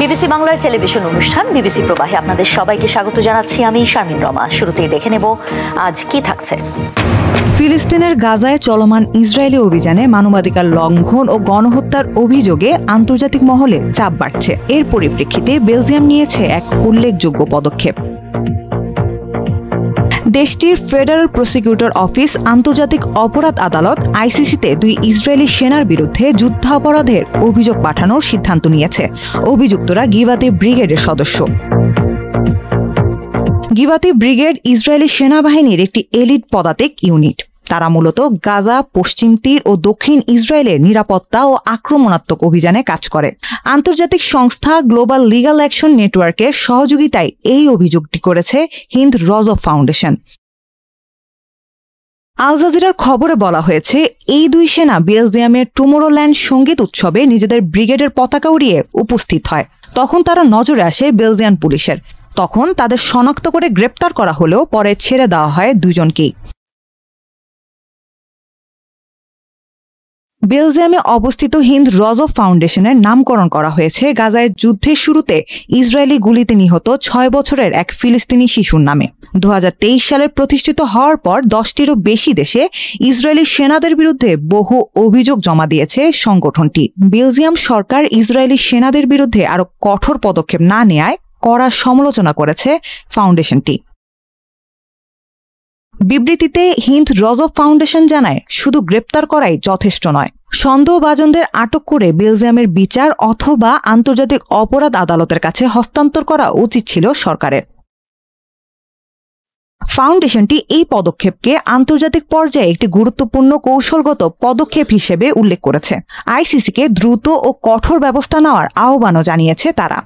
BBC বাংলার television অনুষ্ঠান BBC প্রবাহে আপনাদের সবাইকে স্বাগত জানাচ্ছি। আমি শারমিন রমা। শুরুতেই দেখে নেব আজ কি থাকছে। ফিলিস্তিনের গাজায় চলমান ইসরায়েলি অভিযানে মানবাধিকার লঙ্ঘন ও গণহত্যার অভিযোগে আন্তর্জাতিক মহলে চাপ বাড়ছে। এর পরিপ্রেক্ষিতে বেলজিয়াম নিয়েছে এক উল্লেখযোগ্য পদক্ষেপ। দেশটির ফেডারেল প্রসিকিউটর অফিস আন্তর্জাতিক অপরাধ আদালত আইসিসিতে 2 ইসরায়েলি সেনার বিরুদ্ধে যুদ্ধাপরাধের অভিযোগ পাঠানোর সিদ্ধান্ত নিয়েছে। অভিযুক্তরা গিভাতি ব্রিগেডের সদস্য। গিভাতি ব্রিগেড ইসরায়েলি সেনাবাহিনীর একটি এলিট পদাতিক ইউনিট। তারা মূলত গাজা, পশ্চিম তীর ও দক্ষিণ ইসরায়েলের নিরাপত্তা ও আক্রমণাত্মক অভিযানে কাজ করে। আন্তর্জাতিক সংস্থা গ্লোবাল লিগ্যাল অ্যাকশন নেটওয়ার্কের সহযোগিতায় এই অভিযোগটি করেছে হিন্দ রজভ ফাউন্ডেশন। আল জাজিরার খবরে বলা হয়েছে, এই 2 সেনা বেলজিয়ামের টুমোরোল্যান্ড সঙ্গীত উৎসবে নিজেদের ব্রিগেডের পতাকা উড়িয়ে উপস্থিত হয়। তখন তারা নজরে আসে বেলজিয়ান পুলিশের। তখন তাদের শনাক্ত করে গ্রেপ্তার করা হলেও পরে ছেড়ে দেওয়া হয় 2 জনকেই। বেলজিয়ামে অবস্থিত হিন্দ রজভ ফাউন্ডেশনের নামকরণ করা হয়েছে গাজায় যুদ্ধের শুরুতে ইসরায়েলি গুলিতে নিহত 6 বছরের এক ফিলিস্তিনি শিশুর নামে। 2023 সালে প্রতিষ্ঠিত হওয়ার পর 10টিরও বেশি দেশে ইসরায়েলি সেনাদের বিরুদ্ধে বহু অভিযোগ জমা দিয়েছে সংগঠনটি। বেলজিয়াম সরকার ইসরায়েলি সেনাদের বিরুদ্ধে আরও কঠোর পদক্ষেপ না নেয়ায় কড়া সমালোচনা করেছে ফাউন্ডেশনটি। বিবৃতিতে হিন্দ রজভ ফাউন্ডেশন জানায়, শুধু গ্রেপ্তার করাই যথেষ্ট নয়। সন্দেহভাজনদের আটক করে বেলজিয়ামের বিচার অথবা আন্তর্জাতিক অপরাধ আদালতের কাছে হস্তান্তর করা উচিত ছিল সরকারের। ফাউন্ডেশনটি এই পদক্ষেপকে আন্তর্জাতিক পর্যায়ে একটি গুরুত্বপূর্ণ কৌশলগত পদক্ষেপ হিসেবে উল্লেখ করেছে। আইসিসিকে দ্রুত ও কঠোর ব্যবস্থা নেওয়ার আহ্বানও জানিয়েছে তারা।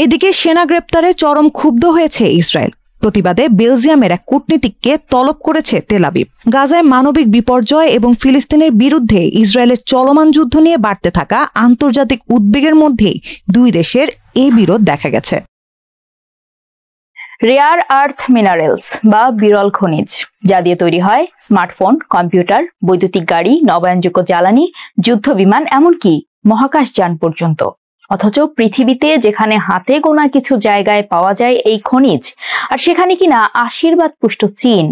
এদিকে সেনা গ্রেপ্তারে চরম ক্ষুব্ধ হয়েছে ইসরায়েল। প্রতিবাদে বেলজিয়ামের এক কূটনীতিককে তলব করেছে তেল আবিব। গাজায় মানবিক বিপর্যয় এবং ফিলিস্তিনের বিরুদ্ধে ইসরায়েলের চলমান যুদ্ধ নিয়ে বাড়তে থাকা আন্তর্জাতিক উদ্বেগের মধ্যেই 2 দেশের এই বিরোধ দেখা গেছে। রেয়ার আর্থ মিনারেলস বা বিরল খনিজ, যা দিয়ে তৈরি হয় স্মার্টফোন, কম্পিউটার, বৈদ্যুতিক গাড়ি, নবায়নযোগ্য জ্বালানি, যুদ্ধ বিমান, এমনকি মহাকাশযান পর্যন্ত। অথচ পৃথিবীতে যেখানে হাতে গোনা কিছু জায়গায় পাওয়া যায় এই খনিজ, আর সেখানে কিনা আশীর্বাদ পুষ্ট চীন,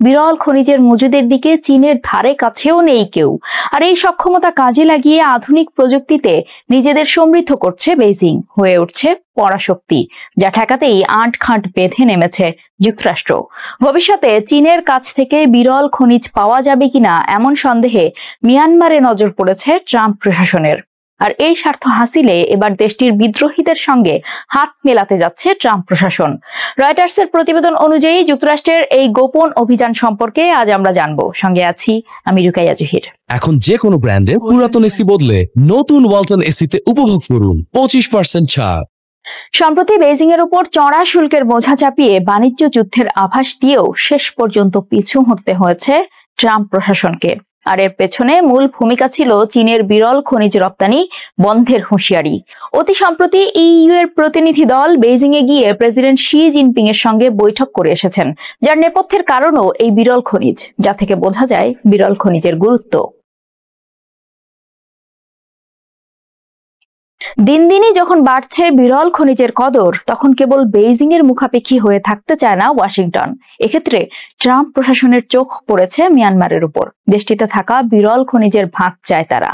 বিরল খনিজের মজুদের দিকে চীনের ধারে কাছেও নেই কেউ। আর এই সক্ষমতা কাজে লাগিয়ে আধুনিক প্রযুক্তিতে নিজেদের সমৃদ্ধ করছে বেইজিং, হয়ে উঠছে পরাশক্তি, যা ঠেকাতেই আঁটখাঁট বেঁধে নেমেছে যুক্তরাষ্ট্র। ভবিষ্যতে চীনের কাছ থেকে বিরল খনিজ পাওয়া যাবে কিনা এমন সন্দেহে মিয়ানমারে নজর পড়েছে ট্রাম্প প্রশাসনের। আর এই স্বার্থ হাসিলে এবার দেশটির বিদ্রোহীদের সঙ্গে হাত মেলাতে যাচ্ছে ট্রাম্প প্রশাসন। রয়টার্সের প্রতিবেদন অনুযায়ী যুক্তরাষ্ট্রের এই গোপন অভিযান সম্পর্কে আজ আমরা জানবো। সঙ্গে আছি আমি রুকাইয়া জহির। এখন যে কোনো ব্র্যান্ডের পুরাতন এসি বদলে নতুন ওয়ালটন এসিতে উপভোগ করুন 25% ছাড়। সম্প্রতি বেইজিং এর উপর চড়া শুল্কের বোঝা চাপিয়ে বাণিজ্য যুদ্ধের আভাস দিয়েও শেষ পর্যন্ত পিছু হটতে হয়েছে ট্রাম্প প্রশাসনকে। আর এর পেছনে মূল ভূমিকা ছিল চীনের বিরল খনিজ রপ্তানি বন্ধের হুঁশিয়ারি। অতি সম্প্রতি ইইউ এর প্রতিনিধি দল বেইজিং এ গিয়ে প্রেসিডেন্ট শি জিনপিং এর সঙ্গে বৈঠক করে এসেছেন, যার নেপথ্যের কারণও এই বিরল খনিজ, যা থেকে বোঝা যায় বিরল খনিজের গুরুত্ব। দিন দিনই যখন বাড়ছে বিরল খনিজের কদর, তখন কেবল বেইজিং এর মুখাপেক্ষী হয়ে থাকতে চায় না ওয়াশিংটন। এক্ষেত্রে ট্রাম্প প্রশাসনের চোখ পড়েছে মিয়ানমারের উপর। দেশটিতে থাকা বিরল খনিজের ভাগ চায় তারা,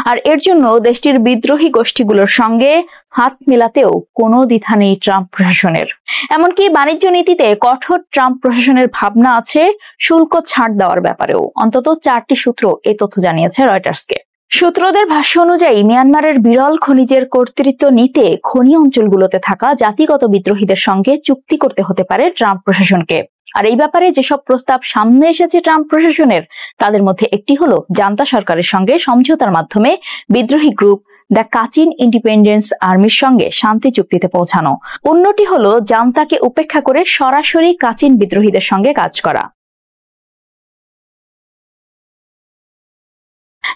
আর এর জন্য দেশটির বিদ্রোহী গোষ্ঠীগুলোর সঙ্গে হাত মেলাতেও কোনো দ্বিধা নেই ট্রাম্প প্রশাসনের। এমনকি বাণিজ্য নীতিতে কঠোর ট্রাম্প প্রশাসনের ভাবনা আছে শুল্ক ছাড় দেওয়ার ব্যাপারেও। অন্তত 4টি সূত্র এই তথ্য জানিয়েছে রয়টার্সকে। সূত্রদের ভাষ্য অনুযায়ী মিয়ানমারের বিরল খনিজের কর্তৃত্ব নিতে খনি অঞ্চলগুলোতে থাকা জাতিগত বিদ্রোহীদের সঙ্গে চুক্তি করতে হতে পারে ট্রাম্প প্রশাসনকে। আর এই ব্যাপারে যেসব প্রস্তাব সামনে এসেছে ট্রাম্প প্রশাসনের, তাদের মধ্যে একটি হলো জান্তা সরকারের সঙ্গে সমঝোতার মাধ্যমে বিদ্রোহী গ্রুপ দ্য কাচিন ইন্ডিপেন্ডেন্স আর্মির সঙ্গে শান্তি চুক্তিতে পৌঁছানো। অন্যটি হলো জান্তাকে উপেক্ষা করে সরাসরি কাচিন বিদ্রোহীদের সঙ্গে কাজ করা।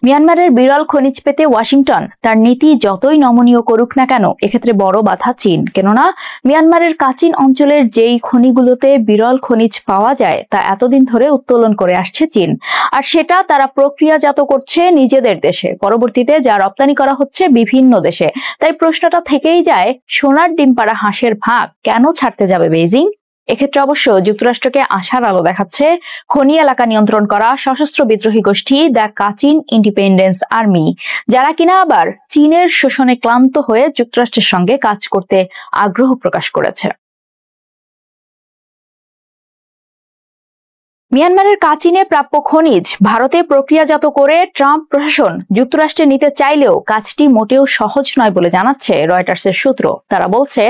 মিয়ানমারের বিরল খনিজ পেতে ওয়াশিংটন তার নীতি যতই নমনীয় করুক না কেন, এক্ষেত্রে বড় বাধা চীন। কেননা মিয়ানমারের কাচিন অঞ্চলের যেই খনিগুলোতে বিরল খনিজ পাওয়া যায় তা এতদিন ধরে উত্তোলন করে আসছে চীন, আর সেটা তারা প্রক্রিয়াজাত করছে নিজেদের দেশে, পরবর্তীতে যা রপ্তানি করা হচ্ছে বিভিন্ন দেশে। তাই প্রশ্নটা থেকেই যায়, সোনার ডিম পাড়া হাঁসের ভাগ কেন ছাড়তে যাবে বেইজিং? এক্ষেত্রে অবশ্য যুক্তরাষ্ট্রকে আশার আলো দেখাচ্ছে খনি এলাকা নিয়ন্ত্রণ করা সশস্ত্র বিদ্রোহী গোষ্ঠী দ্য কাচিন ইন্ডিপেন্ডেন্স আর্মি, যারা কিনা আবার চীনের শোষণে ক্লান্ত হয়ে যুক্তরাষ্ট্রের সঙ্গে কাজ করতে আগ্রহ প্রকাশ করেছে। মিয়ানমারের কাচিনে প্রাপ্য খনিজ ভারতে প্রক্রিয়াজাত করে ট্রাম্প প্রশাসন যুক্তরাষ্ট্রে নিতে চাইলেও কাজটি মোটেও সহজ নয় বলে জানাচ্ছে রয়টার্সের সূত্র। তারা বলছে,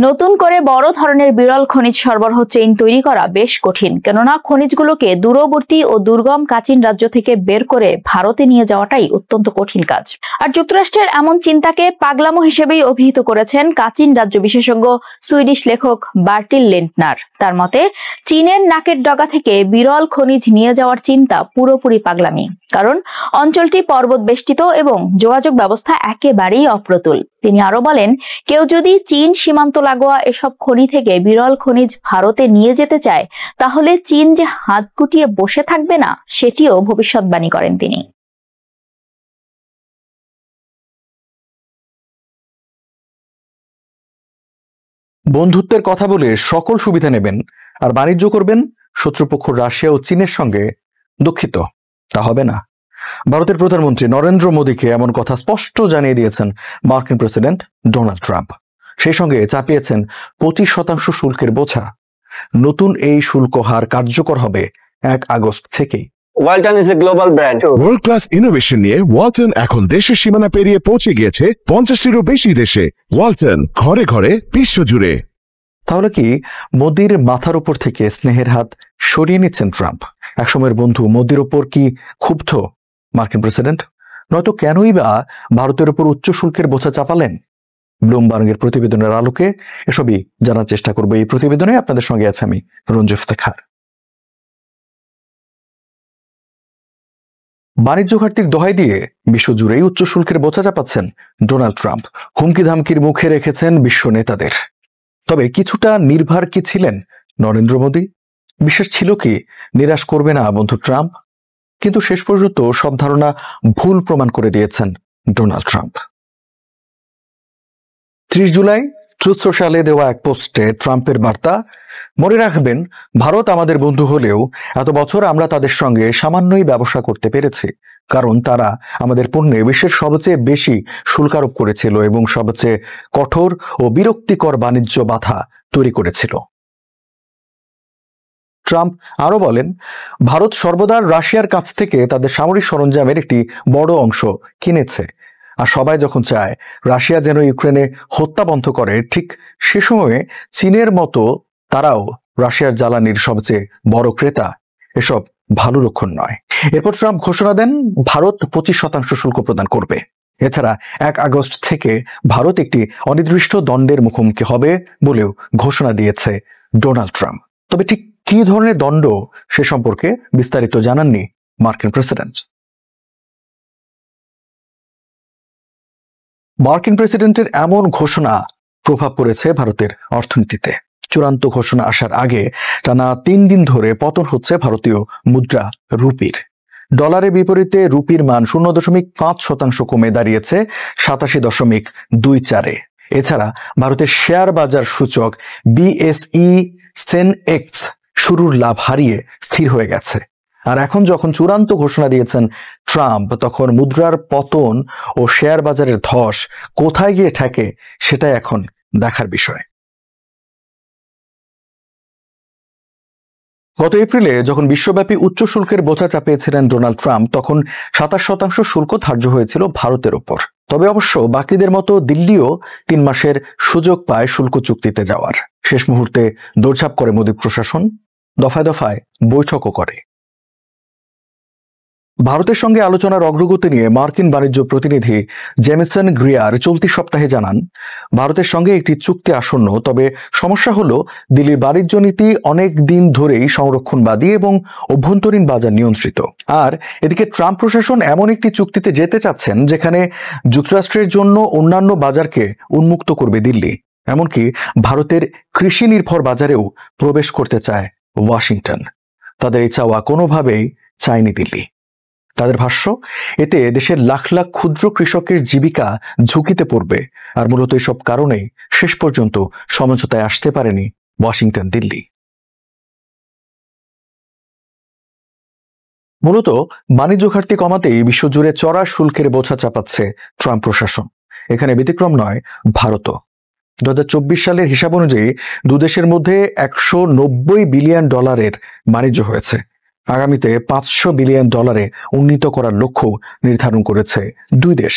নতুন করে বড় ধরনের বিরল খনিজ সরবরাহ চেইন তৈরি করা বেশ কঠিন, কেননা খনিজগুলোকে দূরবর্তী ও দুর্গম কাচিন রাজ্য থেকে বের করে ভারতে নিয়ে যাওয়াটাই অত্যন্ত কঠিন কাজ। আর যুক্তরাষ্ট্রের এমন চিন্তাকে পাগলামো হিসেবেই অভিহিত করেছেন কাচিন রাজ্য বিশেষজ্ঞ সুইডিশ লেখক বার্টিল লিন্টনার। তার মতে, চীনের নাকের ডগা থেকে বিরল খনিজ নিয়ে যাওয়ার চিন্তা পুরোপুরি পাগলামি, কারণ অঞ্চলটি পর্বত বেষ্টিত এবং যোগাযোগ ব্যবস্থা একেবারেই অপ্রতুল। তিনি আরো বলেন, কেউ যদি চীন সীমান্ত লাগোয়া এসব খনি থেকে বিরল খনিজ ভারতে নিয়ে যেতে চায়, তাহলে চীন যে হাত গুটিয়ে বসে থাকবে না সেটিও ভবিষ্যৎবাণী করেন তিনি। বন্ধুত্বের কথা বলে সকল সুবিধা নেবেন আর বাণিজ্য করবেন শত্রুপক্ষ রাশিয়া ও চীনের সঙ্গে, দুঃখিত, তা হবে না। ভারতের প্রধানমন্ত্রী নরেন্দ্র মোদীকে এমন কথা স্পষ্ট জানিয়ে দিয়েছেন মার্কিন প্রেসিডেন্ট ডোনাল্ড ট্রাম্প। সেই সঙ্গে চাপিয়েছেন 25% শুল্কের বোঝা। নতুন এই শুল্ক হার কার্যকর হবে 1 আগস্ট থেকেই। Walton is a global brand. World class innovation নিয়ে ওয়ালটন এখন দেশের সীমানা পেরিয়ে পৌঁছে গিয়েছে 50টিরও বেশি দেশে। ওয়ালটন, ঘরে ঘরে, বিশ্বজুড়ে। তাহলে কি মোদির মাথার উপর থেকে স্নেহের হাত সরিয়ে নিচ্ছেন ট্রাম্প? একসময়ের বন্ধু মোদির ওপর কি ক্ষুব্ধ মার্কিন প্রেসিডেন্ট? নয়তো কেনই বা ভারতের উপর উচ্চ শুল্কের বোঝা চাপালেন? ব্লুমবার্গের প্রতিবেদনের আলোকে এসবই জানার চেষ্টা করবো এই প্রতিবেদনে। আপনাদের সঙ্গে আছে আমি রঞ্জু ইফতেখার। বাণিজ্য ঘাটতির দোহাই দিয়ে বিশ্বজুড়েই উচ্চ শুল্কের বোঝা চাপাচ্ছেন ডোনাল্ড ট্রাম্প। হুমকি ধামকির মুখে রেখেছেন বিশ্ব নেতাদের। তবে কিছুটা নির্ভর কি ছিলেন নরেন্দ্র মোদী? বিশ্বাস ছিল কি নিরাশ করবে না বন্ধু ট্রাম্প? কিন্তু শেষ পর্যন্ত সব ধারণা ভুল প্রমাণ করে দিয়েছেন ডোনাল্ড ট্রাম্প। 30 জুলাই ট্রুথ সোশ্যালে দেওয়া এক পোস্টে ট্রাম্পের বার্তা, মনে রাখবেন, ভারত আমাদের বন্ধু হলেও এত বছর আমরা তাদের সঙ্গে সামান্যই ব্যবসা করতে পেরেছি, কারণ তারা আমাদের পণ্যে বিশ্বের সবচেয়ে বেশি শুল্ক আরোপ করেছিল এবং সবচেয়ে কঠোর ও বিরক্তিকর বাণিজ্য বাধা তৈরি করেছিল। ট্রাম্প আরো বলেন, ভারত সর্বদা রাশিয়ার কাছ থেকে তাদের সামরিক সরঞ্জামের একটি বড় অংশ কিনেছে, আর সবাই যখন চায় রাশিয়া যেন ইউক্রেনে হত্যা বন্ধ করে, ঠিক সে সময়ে চীনের মতো তারাও রাশিয়ার জ্বালানির সবচেয়ে বড় ক্রেতা। এসব ভালো লক্ষণ নয়। এরপর ট্রাম্প ঘোষণা দেন ভারত 25% শুল্ক প্রদান করবে। এছাড়া 1 আগস্ট থেকে ভারত একটি অনির্দিষ্ট দণ্ডের মুখোমুখি হবে বলেও ঘোষণা দিয়েছে ডোনাল্ড ট্রাম্প। তবে ঠিক কি ধরনের দণ্ড সে সম্পর্কে বিস্তারিত জানাননি মার্কিন প্রেসিডেন্ট। মার্কিন প্রেসিডেন্টের এমন ঘোষণা প্রভাব পড়েছে ভারতের অর্থনীতিতে। চূড়ান্ত ঘোষণা আসার আগে টানা 3 দিন ধরে পতন হচ্ছে ভারতীয় মুদ্রা রুপির। ডলারের বিপরীতে রুপির মান 0.5% কমে দাঁড়িয়েছে 87.24-এ। এছাড়া ভারতের শেয়ার বাজার সূচক BSE সেনএক্স শুরুর লাভ হারিয়ে স্থির হয়ে গেছে। আর এখন যখন চূড়ান্ত ঘোষণা দিয়েছেন ট্রাম্প, তখন মুদ্রার পতন ও শেয়ার বাজারের ধস কোথায় গিয়ে ঠেকে সেটাই এখন দেখার বিষয়। গত এপ্রিলে যখন বিশ্বব্যাপী উচ্চ শুল্কের বোঝা চাপিয়েছিলেন ডোনাল্ড ট্রাম্প, তখন 27% শুল্ক ধার্য হয়েছিল ভারতের উপর। তবে অবশ্য বাকিদের মতো দিল্লিও 3 মাসের সুযোগ পায় শুল্ক চুক্তিতে যাওয়ার। শেষ মুহূর্তে দৌড়ঝাঁপ করে মোদী প্রশাসন, দফায় দফায় বৈঠকও করে। ভারতের সঙ্গে আলোচনার অগ্রগতি নিয়ে মার্কিন বাণিজ্য প্রতিনিধি জেমিসন গ্রিয়ার চলতি সপ্তাহে জানান, ভারতের সঙ্গে একটি চুক্তি আসন্ন, তবে সমস্যা হলো দিল্লির বাণিজ্য নীতি অনেক দিন ধরেই সংরক্ষণবাদী এবং অভ্যন্তরীণ বাজার নিয়ন্ত্রিত। আর এদিকে ট্রাম্প প্রশাসন এমন একটি চুক্তিতে যেতে চাচ্ছেন যেখানে যুক্তরাষ্ট্রের জন্য অন্যান্য বাজারকে উন্মুক্ত করবে দিল্লি, এমনকি ভারতের কৃষি নির্ভর বাজারেও প্রবেশ করতে চায় ওয়াশিংটন। তাদের এই চাওয়া কোনোভাবেই চায়নি দিল্লি। তাদের ভাষ্য, এতে দেশের লাখ লাখ ক্ষুদ্র কৃষকের জীবিকা ঝুঁকিতে পড়বে। আর মূলত এসব কারণেই শেষ পর্যন্ত সমঝোতায় আসতে পারেনি ওয়াশিংটন দিল্লি। মূলত বাণিজ্য ঘাটতি কমাতেই বিশ্বজুড়ে চড়া শুল্কের বোঝা চাপাচ্ছে ট্রাম্প প্রশাসন। এখানে ব্যতিক্রম নয় ভারতও। 2024 সালের হিসাব অনুযায়ী দুদেশের মধ্যে $190 বিলিয়ন বাণিজ্য হয়েছে। আগামীতে $500 বিলিয়ন উন্নীত করার লক্ষ্য নির্ধারণ করেছে দুই দেশ।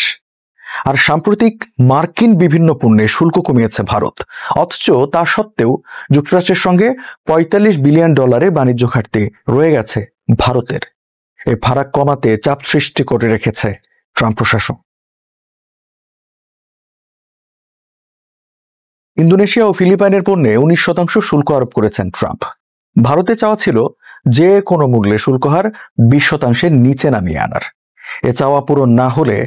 আর সাম্প্রতিক মার্কিন বিভিন্ন পণ্যে শুল্ক কমিয়েছে ভারত, অথচ তা সত্ত্বেও যুক্তরাষ্ট্রের সঙ্গে $45 বিলিয়ন বাণিজ্য ঘাটতি রয়ে গেছে ভারতের। এই ফারাক কমাতে চাপ সৃষ্টি করে রেখেছে ট্রাম্প প্রশাসন। ইন্দোনেশিয়া ও ফিলিপাইনের পণ্যে 19% শুল্ক আরোপ করেছেন ট্রাম্প। ভারতে চাওয়া ছিল যে কোনো মূল্যে শুল্ক হার 20% নিচে নামিয়ে আনার। এ চাওয়া পূরণ না হলে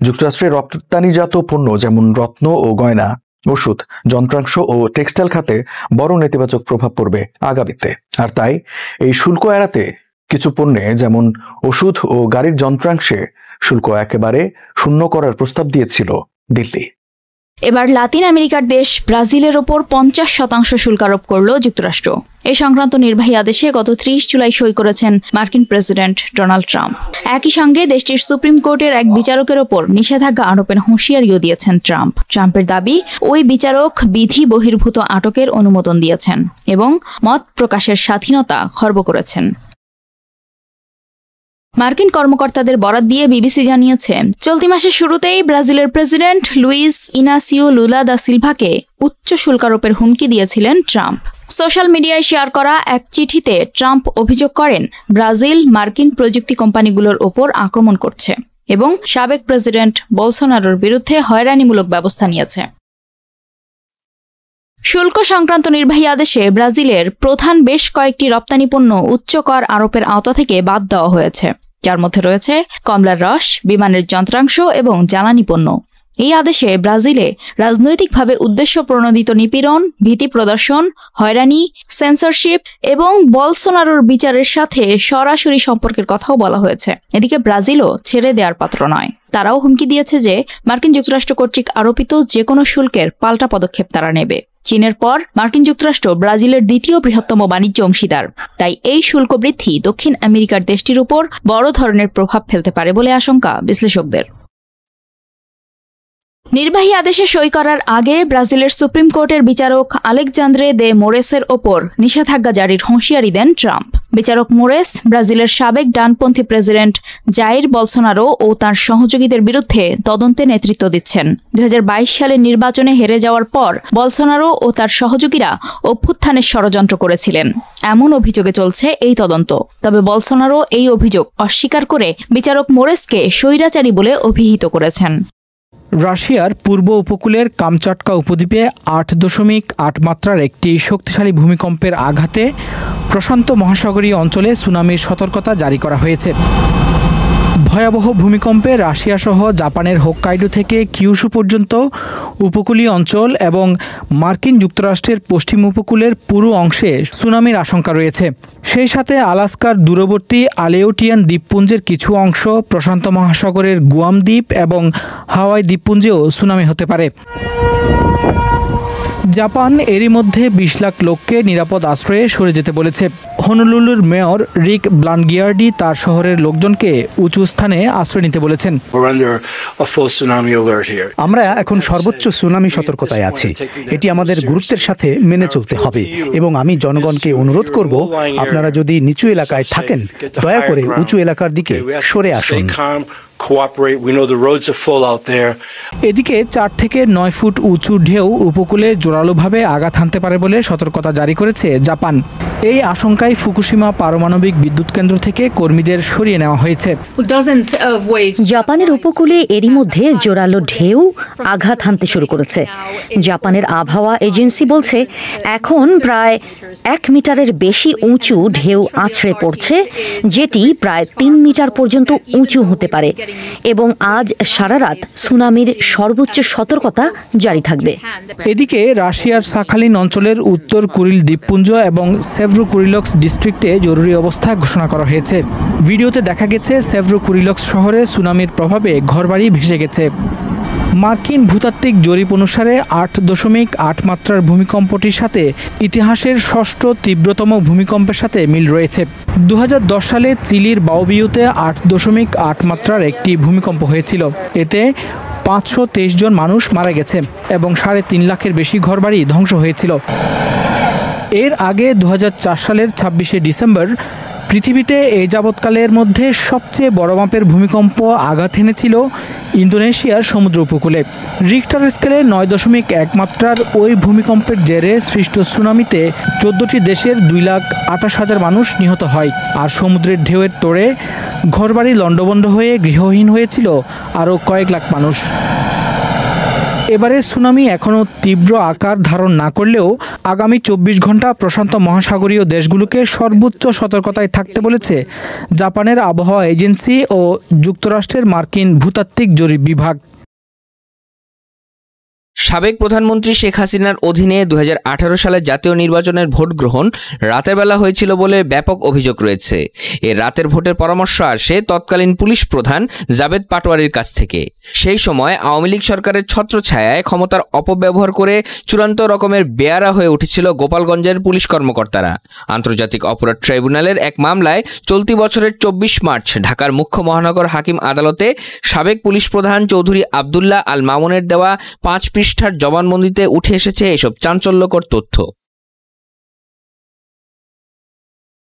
যুক্তরাষ্ট্রের রপ্তানিজাত পণ্য যেমন রত্ন ও গয়না, ওষুধ, যন্ত্রাংশ ও টেক্সটাইল খাতে বড় নেতিবাচক প্রভাব পড়বে আগামীতে। আর তাই এই শুল্ক এড়াতে কিছু পণ্যে যেমন ওষুধ ও গাড়ির যন্ত্রাংশে শুল্ক একেবারে শূন্য করার প্রস্তাব দিয়েছিল দিল্লি। এবার লাতিন আমেরিকার দেশ ব্রাজিলের ওপর 50% শুল্ক আরোপ করল যুক্তরাষ্ট্র। এ সংক্রান্ত নির্বাহী আদেশে গত 30 জুলাই সই করেছেন মার্কিন প্রেসিডেন্ট ডোনাল্ড ট্রাম্প। একই সঙ্গে দেশটির সুপ্রিম কোর্টের এক বিচারকের ওপর নিষেধাজ্ঞা আরোপের হুঁশিয়ারিও দিয়েছেন ট্রাম্প। ট্রাম্পের দাবি, ওই বিচারক বিধি বহির্ভূত আটকের অনুমোদন দিয়েছেন এবং মত প্রকাশের স্বাধীনতা খর্ব করেছেন। মার্কিন কর্মকর্তাদের বরাত দিয়ে বিবিসি জানিয়েছে, চলতি মাসের শুরুতেই ব্রাজিলের প্রেসিডেন্ট লুইস ইনাসিও লুলা দা সিলভাকে উচ্চ শুল্ক আরোপের হুমকি দিয়েছিলেন ট্রাম্প। সোশ্যাল মিডিয়ায় শেয়ার করা এক চিঠিতে ট্রাম্প অভিযোগ করেন, ব্রাজিল মার্কিন প্রযুক্তি কোম্পানিগুলোর ওপর আক্রমণ করছে এবং সাবেক প্রেসিডেন্ট বলসোনারোর বিরুদ্ধে হয়রানিমূলক ব্যবস্থা নিয়েছে। শুল্ক সংক্রান্ত নির্বাহী আদেশে ব্রাজিলের প্রধান বেশ কয়েকটি রপ্তানি পণ্য উচ্চ কর আরোপের আওতা থেকে বাদ দেওয়া হয়েছে, যার মধ্যে রয়েছে কমলার রস, বিমানের যন্ত্রাংশ এবং জ্বালানি পণ্য। এই আদেশে ব্রাজিলে রাজনৈতিকভাবে উদ্দেশ্য প্রণোদিত নিপীড়ন, ভীতি প্রদর্শন, হয়রানি, সেন্সরশিপ এবং বলসোনারোর বিচারের সাথে সরাসরি সম্পর্কের কথাও বলা হয়েছে। এদিকে ব্রাজিলও ছেড়ে দেওয়ার পাত্র নয়। তারাও হুমকি দিয়েছে যে মার্কিন যুক্তরাষ্ট্র কর্তৃক আরোপিত যে কোনো শুল্কের পাল্টা পদক্ষেপ তারা নেবে। চীনের পর মার্কিন যুক্তরাষ্ট্র ব্রাজিলের দ্বিতীয় বৃহত্তম বাণিজ্য অংশীদার। তাই এই শুল্ক বৃদ্ধি দক্ষিণ আমেরিকার দেশটির উপর বড় ধরনের প্রভাব ফেলতে পারে বলে আশঙ্কা বিশ্লেষকদের। নির্বাহী আদেশে সই করার আগে ব্রাজিলের সুপ্রিম কোর্টের বিচারক আলেকজান্দ্রে দে মোরেসের ওপর নিষেধাজ্ঞা জারির হুঁশিয়ারি দেন ট্রাম্প। বিচারক মোরেস ব্রাজিলের সাবেক ডানপন্থী প্রেসিডেন্ট জাইর বলসোনারো ও তার সহযোগীদের বিরুদ্ধে তদন্তে নেতৃত্ব দিচ্ছেন। 2022 সালে নির্বাচনে হেরে যাওয়ার পর বলসোনারো ও তার সহযোগীরা অভ্যুত্থানের ষড়যন্ত্র করেছিলেন, এমন অভিযোগে চলছে এই তদন্ত। তবে বলসোনারো এই অভিযোগ অস্বীকার করে বিচারক মোরেসকে স্বৈরাচারী বলে অভিহিত করেছেন। রাশিয়ার পূর্ব উপকূলের কামচাটকা উপদ্বীপে 8.8 মাত্রার একটি শক্তিশালী ভূমিকম্পের আঘাতে প্রশান্ত মহাসাগরীয় অঞ্চলে সুনামির সতর্কতা জারি করা হয়েছে। ভয়াবহ ভূমিকম্পে রাশিয়া সহ জাপানের হোক্কাইডো থেকে কিউশু পর্যন্ত উপকূলীয় অঞ্চল এবং মার্কিন যুক্তরাষ্ট্রের পশ্চিম উপকূলের পুরো অংশে সুনামির আশঙ্কা রয়েছে। সেই সাথে আলাস্কার দূরবর্তী আলেউটিয়ান দ্বীপপুঞ্জের কিছু অংশ, প্রশান্ত মহাসাগরের গুয়াম দ্বীপ এবং হাওয়াই দ্বীপপুঞ্জেও সুনামি হতে পারে। জাপান এরই মধ্যে 20 লাখ লোককে নিরাপদ আশ্রয়ে সরে যেতে বলেছে। হনুলুলুর মেয়র রিক ব্লানগিয়ার্ডি তার শহরের লোকজনকে উঁচু স্থানে আশ্রয় নিতে বলেছেন। আমরা এখন সর্বোচ্চ সুনামি সতর্কতায় আছি। এটি আমাদের গুরুত্বের সাথে মেনে চলতে হবে এবং আমি জনগণকে অনুরোধ করব, আপনারা যদি নিচু এলাকায় থাকেন দয়া করে উঁচু এলাকার দিকে সরে আসুন। cooperate. We know the roads are full out there. এদিকে 4 থেকে 9 ফুট উঁচু ঢেউ উপকূলে জোরালোভাবে আঘাত হানতে পারে বলে সতর্কতা জারি করেছে জাপান। এই আশঙ্কায় ফুকুশিমা পারমাণবিক বিদ্যুৎ কেন্দ্র থেকে কর্মীদের সরিয়ে নেওয়া হয়েছে। জাপানের উপকূলে এরই মধ্যে জোরালো ঢেউ আঘাত হানতে শুরু করেছে। জাপানের আবহাওয়া এজেন্সি বলছে এখন প্রায় 1 মিটারের বেশি উঁচু ঢেউ আছড়ে পড়ছে, যেটি প্রায় 3 মিটার পর্যন্ত উঁচু হতে পারে এবং আজ সারা রাত সুনামির সর্বোচ্চ সতর্কতা জারি থাকবে। এদিকে রাশিয়ার সাখালিন অঞ্চলের উত্তর কুরিল দ্বীপপুঞ্জ এবং সেভ্রো কুরিলক্স ডিস্ট্রিক্টে জরুরি অবস্থা ঘোষণা করা হয়েছে। ভিডিওতে দেখা গেছে সেভ্রো কুরিলক্স শহরে সুনামির প্রভাবে ঘরবাড়ি ভেসে গেছে। মার্কিন ভূতাত্ত্বিক জরিপ অনুসারে 8.8 মাত্রার ভূমিকম্পটির সাথে ইতিহাসের 6ষ্ঠ তীব্রতম ভূমিকম্পের সাথে মিল রয়েছে। 2010 সালে চিলির বাওবিউতে 8.8 মাত্রার একটি ভূমিকম্প হয়েছিল। এতে 523 জন মানুষ মারা গেছে এবং 3.5 লাখের বেশি ঘরবাড়ি ধ্বংস হয়েছিল। এর আগে 2004 সালের 26শে ডিসেম্বর পৃথিবীতে এই যাবৎকালের মধ্যে সবচেয়ে বড় মাপের ভূমিকম্প আঘাত এনেছিল ইন্দোনেশিয়ার সমুদ্র উপকূলে। রিক্টার স্কেলে 9.1 মাত্রার ওই ভূমিকম্পের জেরে সৃষ্ট সুনামিতে 14টি দেশের 2,28,000 মানুষ নিহত হয়, আর সমুদ্রের ঢেউয়ের তোড়ে ঘরবাড়ি লণ্ডভণ্ড হয়ে গৃহহীন হয়েছিল আরও কয়েক লাখ মানুষ। এবারে সুনামি এখনও তীব্র আকার ধারণ না করলেও আগামী 24 ঘন্টা প্রশান্ত মহাসাগরীয় দেশগুলোকে সর্বোচ্চ সতর্কতায় থাকতে বলেছে জাপানের আবহাওয়া এজেন্সি ও যুক্তরাষ্ট্রের মার্কিন ভূতাত্ত্বিক জরিপ বিভাগ। সাবেক প্রধানমন্ত্রী শেখ হাসিনার অধীনে 2018 সালে জাতীয় নির্বাচনের ভোট গ্রহণ রাতের বেলা হয়েছিল বলে ব্যাপক অভিযোগ রয়েছে। এ রাতের ভোটের পরামর্শ আসে তৎকালীন পুলিশ প্রধান জাবেদ পাটোয়ারির কাছ থেকে। সেই সময় আওয়ামী লীগ সরকারের ছত্রছায়ায় ক্ষমতার অপব্যবহার করে চূড়ান্ত রকমের বেয়ারা হয়ে উঠেছিল গোপালগঞ্জের পুলিশ কর্মকর্তারা। আন্তর্জাতিক অপরাধ ট্রাইব্যুনালের এক মামলায় চলতি বছরের 24 মার্চ ঢাকার মুখ্য মহানগর হাকিম আদালতে সাবেক পুলিশ প্রধান চৌধুরী আবদুল্লাহ আল মামুনের দেওয়া 5 পৃষ্ঠার জবানবন্দিতে উঠে এসেছে এসব চাঞ্চল্যকর তথ্য।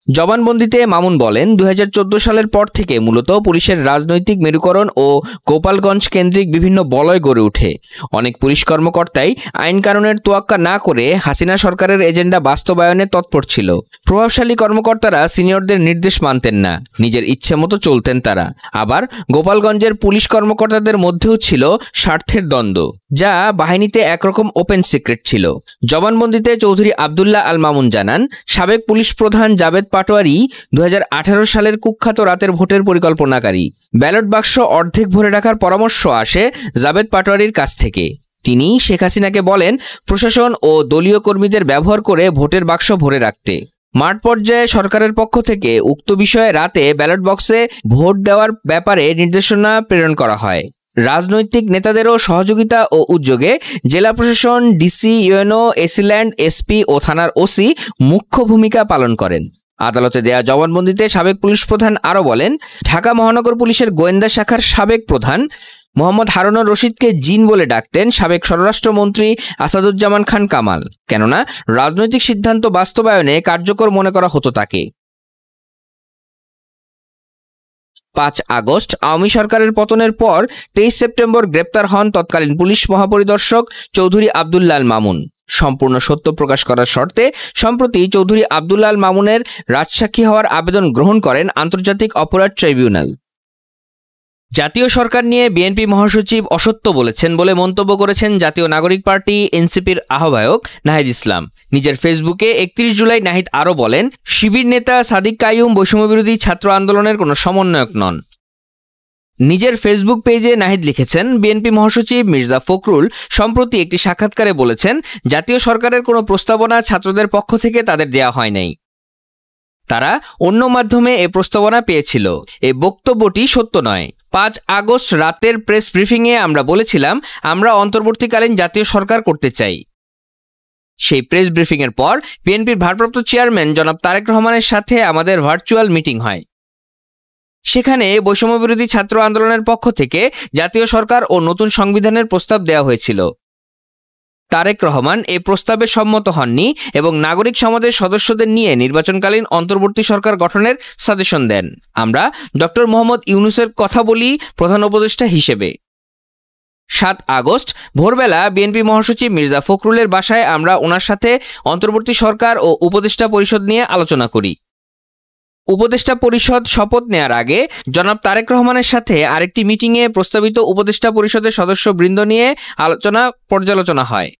জবানবন্দিতে মামুন বলেন, 2014 সালের পর থেকে মূলত পুলিশের রাজনৈতিক মেরুকরণ ও গোপালগঞ্জ কেন্দ্রিক বিভিন্ন বলয় গড়ে ওঠে। অনেক পুলিশ কর্মকর্তাই আইন কানুনের তোয়াক্কা না করে হাসিনা সরকারের এজেন্ডা বাস্তবায়নে তৎপর ছিল। প্রভাবশালী কর্মকর্তারা সিনিয়রদের নির্দেশ মানতেন না, নিজের ইচ্ছে মতো চলতেন তারা। আবার গোপালগঞ্জের পুলিশ কর্মকর্তাদের মধ্যেও ছিল স্বার্থের দ্বন্দ্ব, যা বাহিনীতে একরকম ওপেন সিক্রেট ছিল। জবানবন্দিতে চৌধুরী আবদুল্লাহ আল মামুন জানান, সাবেক পুলিশ প্রধান জাবেদ পাটোয়ারি 2018 সালের কুখ্যাত রাতের ভোটের পরিকল্পনাকারী। ব্যালট বাক্স অর্ধেক ভরে রাখার পরামর্শ আসে জাবেদ পাটোয়ারির কাছ থেকে। তিনি শেখ হাসিনাকে বলেন প্রশাসন ও দলীয় কর্মীদের ব্যবহার করে ভোটের বাক্স ভরে রাখতে। মাঠ পর্যায়ে সরকারের পক্ষ থেকে উক্ত বিষয়ে রাতে ব্যালট বক্সে ভোট দেওয়ার ব্যাপারে নির্দেশনা প্রেরণ করা হয়। রাজনৈতিক নেতাদেরও সহযোগিতা ও উদ্যোগে জেলা প্রশাসন, ডিসি, ইউএনও, এসিল্যান্ড, এসপি ও থানার ওসি মুখ্য ভূমিকা পালন করেন। আদালতে দেয়া জবানবন্দিতে সাবেক পুলিশ প্রধান আরও বলেন, ঢাকা মহানগর পুলিশের গোয়েন্দা শাখার সাবেক প্রধান মোহাম্মদ হারুনুর রশিদকে জিন বলে ডাকতেন সাবেক স্বরাষ্ট্রমন্ত্রী আসাদুজ্জামান খান কামাল, কেননা রাজনৈতিক সিদ্ধান্ত বাস্তবায়নে কার্যকর মনে করা হতো তাকে। 5 আগস্ট আওয়ামী সরকারের পতনের পর 23 সেপ্টেম্বর গ্রেপ্তার হন তৎকালীন পুলিশ মহাপরিদর্শক চৌধুরী আবদুল্লাহ আল মামুন। সম্পূর্ণ সত্য প্রকাশ করার শর্তে সম্প্রতি চৌধুরী আবদুল্লাহ আল মামুনের রাজসাক্ষী হওয়ার আবেদন গ্রহণ করেন আন্তর্জাতিক অপরাধ ট্রাইব্যুনাল। জাতীয় সরকার নিয়ে বিএনপি মহাসচিব অসত্য বলেছেন বলে মন্তব্য করেছেন জাতীয় নাগরিক পার্টি এনসিপির আহ্বায়ক নাহিদ ইসলাম। নিজের ফেসবুকে 31 জুলাই নাহিদ আরও বলেন, শিবির নেতা সাদিক কাইয়ুম বৈষম্যবিরোধী ছাত্র আন্দোলনের কোনো সমন্বয়ক নন। নিজের ফেসবুক পেজে নাহিদ লিখেছেন, বিএনপি মহাসচিব মির্জা ফখরুল সম্প্রতি একটি সাক্ষাৎকারে বলেছেন, জাতীয় সরকারের কোনো প্রস্তাবনা ছাত্রদের পক্ষ থেকে তাদের দেয়া হয় নাই, তারা অন্য মাধ্যমে এ প্রস্তাবনা পেয়েছিল। এই বক্তব্যটি সত্য নয়। 5 আগস্ট রাতের প্রেস ব্রিফিংয়ে আমরা বলেছিলাম আমরা অন্তর্বর্তীকালীন জাতীয় সরকার করতে চাই। সেই প্রেস ব্রিফিংয়ের পর বিএনপির ভারপ্রাপ্ত চেয়ারম্যান জনাব তারেক রহমানের সাথে আমাদের ভার্চুয়াল মিটিং হয়। সেখানে বৈষম্যবিরোধী ছাত্র আন্দোলনের পক্ষ থেকে জাতীয় সরকার ও নতুন সংবিধানের প্রস্তাব দেওয়া হয়েছিল। তারেক রহমান এই প্রস্তাবে সম্মত হননি এবং নাগরিক সমাজের সদস্যদের নিয়ে নির্বাচনকালীন অন্তর্বর্তী সরকার গঠনের সাজেশন দেন। আমরা ডক্টর মোহাম্মদ ইউনূসের কথা বলি প্রধান উপদেষ্টা হিসেবে। 7 আগস্ট ভোরবেলা বিএনপি মহাসচিব মির্জা ফখরুলের বাসায় আমরা ওনার সাথে অন্তর্বর্তী সরকার ও উপদেষ্টা পরিষদ নিয়ে আলোচনা করি। উপদেষ্টা পরিষদ শপথ নেয়ার আগে জনাব তারেক রহমানের সাথে আরেকটি মিটিংয়ে প্রস্তাবিত উপদেষ্টা পরিষদের সদস্যবৃন্দ নিয়ে পর্যালোচনা হয়।